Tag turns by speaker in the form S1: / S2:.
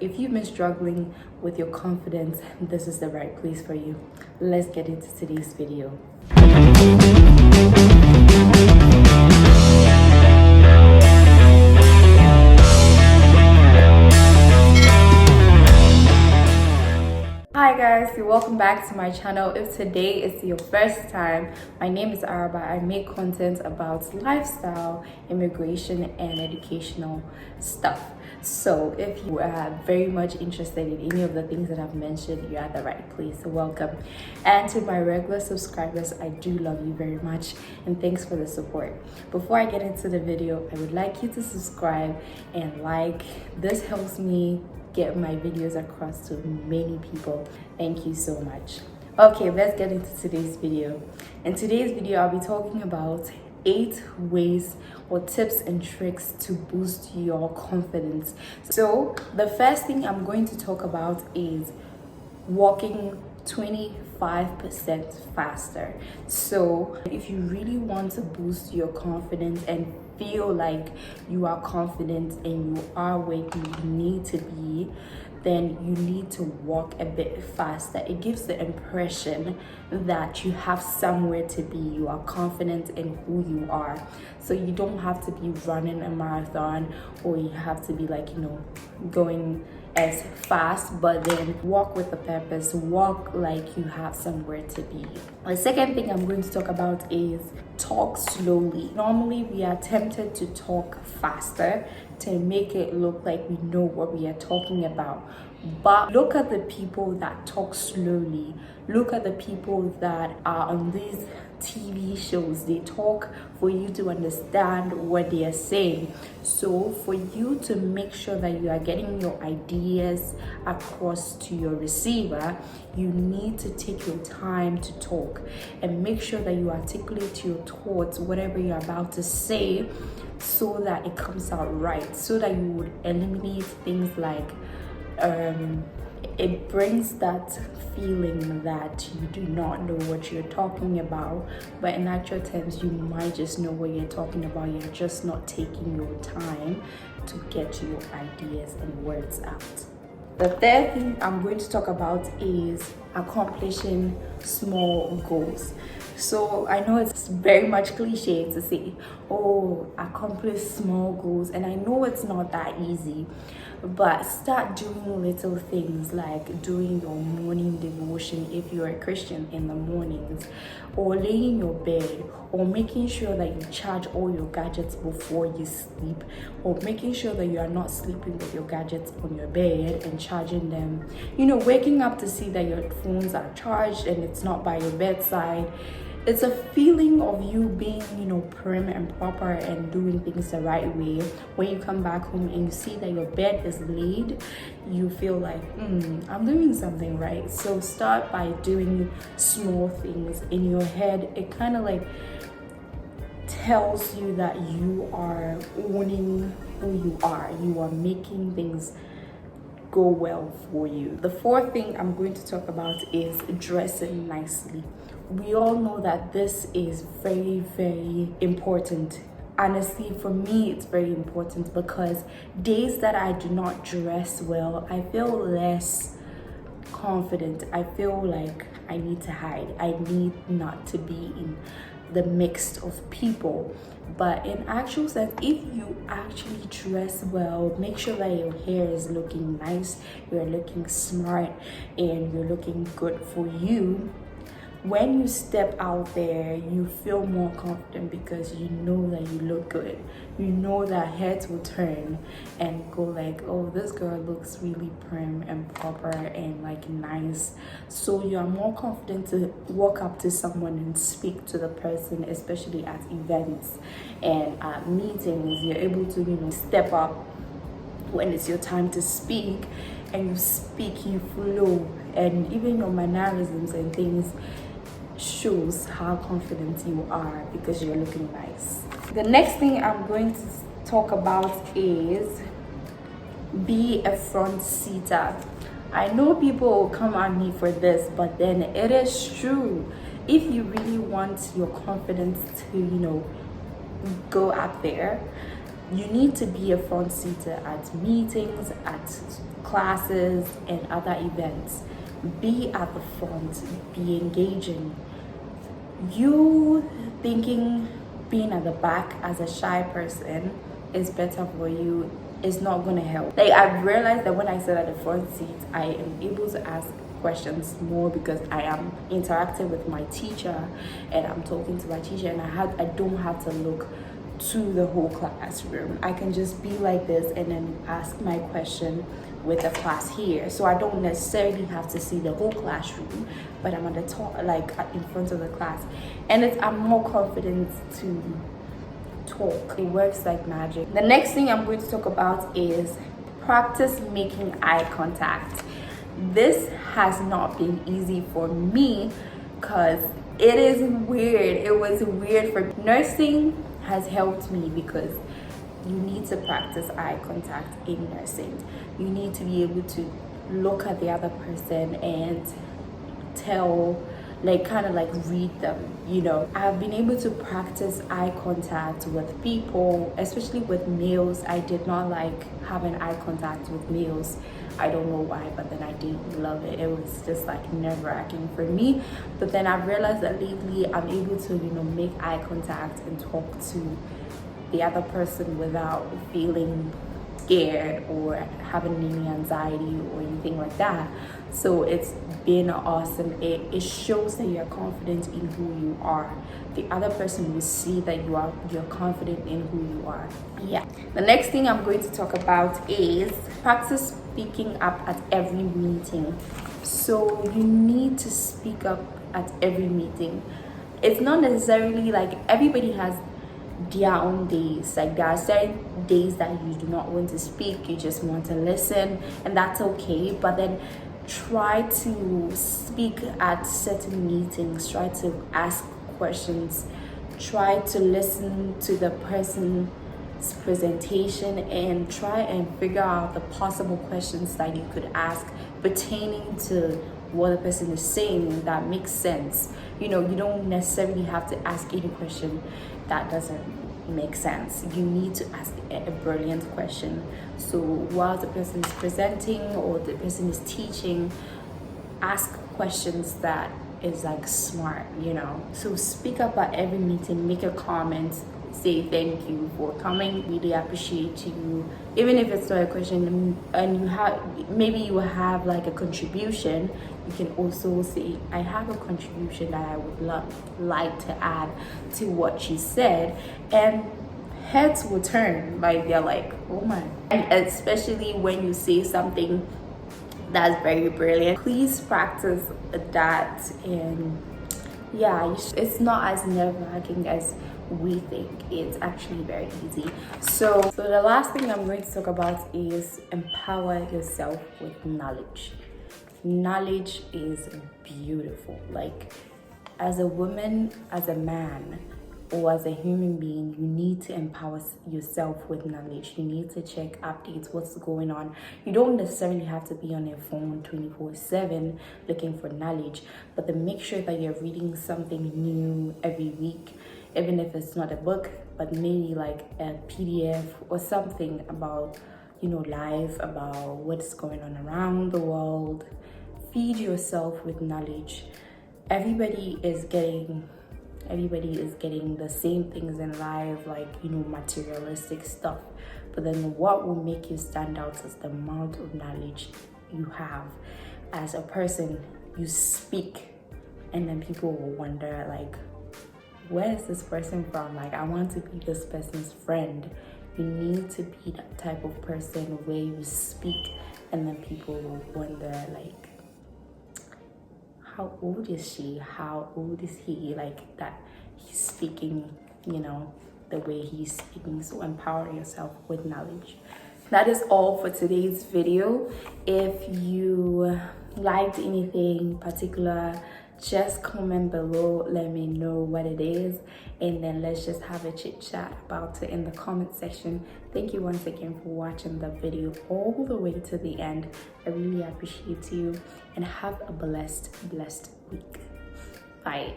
S1: if you've been struggling with your confidence, this is the right place for you. Let's get into today's video. Hi guys, welcome back to my channel. If today is your first time, my name is Araba. I make content about lifestyle, immigration, and educational stuff. So if you are very much interested in any of the things that I've mentioned, you're at the right place. So welcome. And to my regular subscribers, I do love you very much and thanks for the support. Before I get into the video, I would like you to subscribe and like. This helps me get my videos across to many people. Thank you so much. Okay, let's get into today's video. In today's video, I'll be talking about 8 ways or tips and tricks to boost your confidence. So the first thing I'm going to talk about is walking 25% faster. So if you really want to boost your confidence and feel like you are confident and you are where you need to be, then you need to walk a bit faster. It gives the impression that you have somewhere to be. You are confident in who you are. So you don't have to be running a marathon, or you have to be going as fast, but then walk with a purpose. Walk like you have somewhere to be. The second thing I'm going to talk about is talk slowly. Normally we are tempted to talk faster to make it look like we know what we are talking about, but look at the people that talk slowly. Look at the people that are on these TV shows. They talk for you to understand what they are saying. So for you to make sure that you are getting your ideas across to your receiver, you need to take your time to talk and make sure that you articulate your thoughts, whatever you're about to say, so that it comes out right, so that you would eliminate things like it brings that feeling that you do not know what you're talking about, but in actual terms you might just know what you're talking about. You're just not taking your time to get your ideas and words out. The third thing I'm going to talk about is accomplishing small goals. So I know it's very much cliche to say, oh, accomplish small goals, and I know it's not that easy, but start doing little things like doing your morning devotion if you're a Christian in the mornings, or laying in your bed, or making sure that you charge all your gadgets before you sleep, or making sure that you are not sleeping with your gadgets on your bed and charging them. Waking up to see that your phones are charged and it's not by your bedside. It's a feeling of you being, prim and proper and doing things the right way. When you come back home and you see that your bed is laid, you feel like, I'm doing something right. So start by doing small things in your head. It kind of tells you that you are owning who you are. You are making things go well for you. The fourth thing I'm going to talk about is dressing nicely. We all know that this is very, very important. Honestly, for me, it's very important because days that I do not dress well, I feel less confident. I feel like I need to hide. I need not to be in the mix of people. But in actual sense, if you actually dress well, make sure that your hair is looking nice, you're looking smart, and you're looking good for you, when you step out there, you feel more confident because you know that you look good. You know that heads will turn and go like, oh, this girl looks really prim and proper and nice. So you are more confident to walk up to someone and speak to the person, especially at events and at meetings. You're able to, step up when it's your time to speak, and you speak, you flow, and even your mannerisms and things shows how confident you are because you're looking nice. The next thing I'm going to talk about is be a front seater. I know people will come at me for this, but then it is true. If you really want your confidence to, go up there, You need to be a front seater at meetings, at classes, and other events. Be at the front, be engaging. You thinking being at the back as a shy person is better for you is not gonna help. Like, I've realized that when I sit at the front seat, I am able to ask questions more because I am interacting with my teacher and I'm talking to my teacher, and I don't have to look to the whole classroom. I can just be like this and then ask my question with the class here. So I don't necessarily have to see the whole classroom, but I'm at the top, like in front of the class, and I'm more confident to talk. It works like magic. The next thing I'm going to talk about is practice making eye contact. This has not been easy for me because it is weird. It was weird for nursing. Has helped me because you need to practice eye contact in nursing. You need to be able to look at the other person and tell, like, kind of like read them, you know. I've been able to practice eye contact with people, especially with males. I did not like having eye contact with males. I don't know why, but then I did love it. It was just like nerve-wracking for me. But then I've realized that lately I'm able to, you know, make eye contact and talk to the other person without feeling scared or having any anxiety or anything like that. So it's been awesome. It shows that you're confident in who you are. The other person will see that you're confident in who you are. Yeah. The next thing I'm going to talk about is practice speaking up at every meeting. So you need to speak up at every meeting. It's not necessarily like everybody has their own days. Like, there are certain days that you do not want to speak, you just want to listen, and that's okay. But then try to speak at certain meetings, try to ask questions, try to listen to the person's presentation and try and figure out the possible questions that you could ask pertaining to what the person is saying that makes sense. You know, you don't necessarily have to ask any question that doesn't make sense. You need to ask a brilliant question. So while the person is presenting or the person is teaching, ask questions that is like smart, you know. So speak up at every meeting, make a comment, say thank you for coming, really appreciate you. Even if it's not a question and you have, maybe you have like a contribution, you can also say, I have a contribution that I would like to add to what she said, and heads will turn, like they're like, oh my. And especially when you say something that's very brilliant, please practice that. And yeah, it's not as nerve-wracking as we think. It's actually very easy. So the last thing I'm going to talk about is empower yourself with knowledge. Knowledge is beautiful. Like, as a woman, as a man, or as a human being, you need to empower yourself with knowledge. You need to check updates, what's going on. You don't necessarily have to be on your phone 24/7 looking for knowledge, but then make sure that you're reading something new every week, even if it's not a book, but maybe like a PDF or something about, you know, life, about what's going on around the world. Feed yourself with knowledge. Everybody is getting the same things in life, like, you know, materialistic stuff. But then what will make you stand out is the amount of knowledge you have. As a person, you speak, and then people will wonder, like, where is this person from? Like, I want to be this person's friend. You need to be that type of person where you speak, and then people will wonder, like, how old is she? How old is he? Like, that he's speaking, you know, the way he's speaking. So empower yourself with knowledge. That is all for today's video. If you liked anything particular, just comment below, let me know what it is, and then let's just have a chit chat about it in the comment section. Thank you once again for watching the video all the way to the end. I really appreciate you, and have a blessed week. Bye.